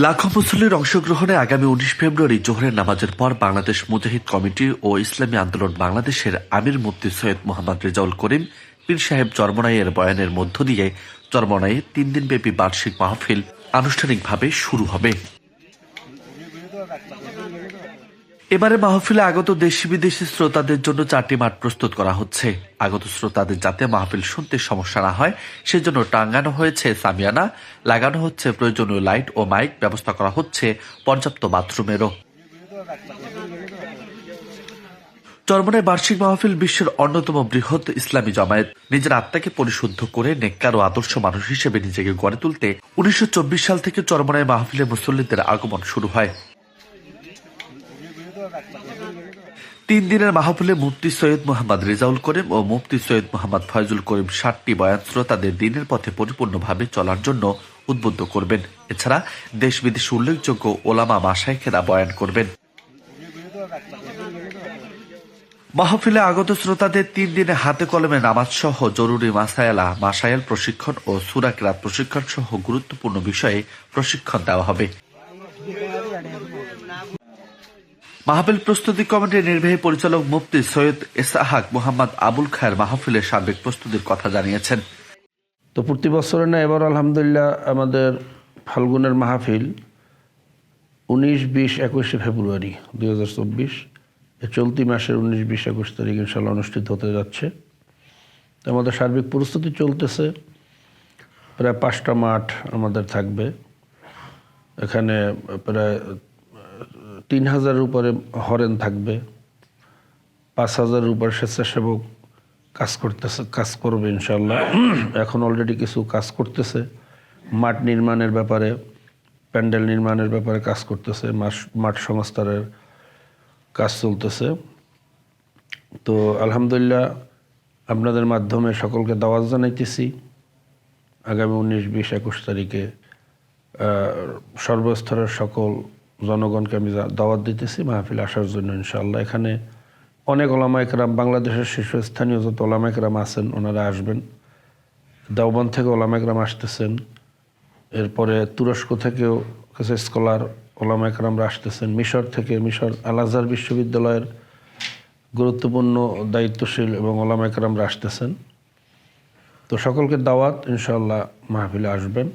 লাখো মুসল্লির অংশগ্রহণে আগামী 19 ফেব্রুয়ারি জোহরের নামাজের পর বাংলাদেশ মুজাহিদ কমিটি ও ইসলামী আন্দোলন বাংলাদেশের আমির মুফতি সৈয়দ মোহাম্মদ রেজাউল করিম পীর সাহেব চরমনাইয়ের বয়ানের মধ্য দিয়ে চরমনাইয়ে 3 দিনব্যাপী বার্ষিক মাহফিল আনুষ্ঠানিকভাবে শুরু হবে। এবারে মাহফিলে আগত দেশি বিদেশি শ্রোতাদের জন্য 4টি মাঠ প্রস্তুত করা হচ্ছে। আগত শ্রোতাদের যাতে মাহফিল শুনতে সমস্যা না হয় সেজন্য টাঙ্গানো হয়েছে সামিয়ানা, লাগানো হচ্ছে প্রয়োজনীয় লাইট ও মাইক, ব্যবস্থা করা হচ্ছে পর্যাপ্ত বাথরুমেরও। চরমনাই বার্ষিক মাহফিল বিশ্বের অন্যতম বৃহৎ ইসলামী জামায়াত নিজের আত্মাকে পরিশুদ্ধ করে নেককার ও আদর্শ মানুষ হিসেবে নিজেকে গড়ে তুলতে 1924 সাল থেকে চরমনাই মাহফিলে মুসল্লিদের আগমন শুরু হয়। 3 দিনের মাহফিলে মুফতি সৈয়দ মোহাম্মদ রেজাউল করিম ও মুফতি সৈয়দ মোহাম্মদ ফয়জুল করিম 7টি বয়ান শ্রোতাদের দিনের পথে পরিপূর্ণভাবে চলার জন্য উদ্বুদ্ধ করবেন। এছাড়া দেশ বিদেশে উল্লেখযোগ্য ওলামা মাশায়েখেরা বয়ান করবেন। মাহফিলে আগত শ্রোতাদের 3 দিনে হাতে কলমে নামাজ সহ জরুরি মাসায়েল প্রশিক্ষণ ও সূরা কিরাত প্রশিক্ষণ সহ গুরুত্বপূর্ণ বিষয়ে প্রশিক্ষণ দেওয়া হবে। মাহফিল প্রস্তুতি কমিটির নির্বাহী পরিচালক মুফতি সৈয়দ ইসহাক মোহাম্মদ আবুল খায়ের মাহফিলের সার্বিক প্রস্তুতির কথা জানিয়েছেন। তো প্রতি বছরে না এবার আলহামদুলিল্লাহ আমাদের ফাল্গুনের মাহফিল 19, 20, 21 ফেব্রুয়ারি 2024 চলতি মাসের 19, 20, 21 তারিখ ইনশাল্লাহ অনুষ্ঠিত হতে যাচ্ছে। তো আমাদের সার্বিক প্রস্তুতি চলতেছে। প্রায় 5টা মাঠ আমাদের থাকবে। এখানে প্রায় 3000-এর উপরে হরেন থাকবে, 5000-এর উপরে স্বেচ্ছাসেবক কাজ করবে ইনশাল্লাহ। এখন অলরেডি কিছু কাজ করতেছে, মাঠ নির্মাণের ব্যাপারে, প্যান্ডেল নির্মাণের ব্যাপারে কাজ করতেছে, মাঠ সংস্কারের কাজ চলতেছে। তো আলহামদুলিল্লাহ আপনাদের মাধ্যমে সকলকে দাওয়াত জানাইতেছি আগামী 19, 20, 21 তারিখে সর্বস্তরের সকল জনগণকে আমি দাওয়াত দিতেছি মাহফিল আসার জন্য ইনশাআল্লাহ। এখানে অনেক ওলামা একরাম, বাংলাদেশের শীর্ষস্থানীয় যত ওলামা একরাম আছেন ওনারা আসবেন। দেওবন্দ থেকে ওলামা একরাম আসতেছেন, এরপরে তুরস্ক থেকেও কিছু স্কলার ওলামা একরামরা আসতেছেন, মিশর থেকে, মিশর আল আজহার বিশ্ববিদ্যালয়ের গুরুত্বপূর্ণ দায়িত্বশীল এবং ওলামা একরামরা আসতেছেন। তো সকলকে দাওয়াত, ইনশাআল্লাহ মাহফিলে আসবেন।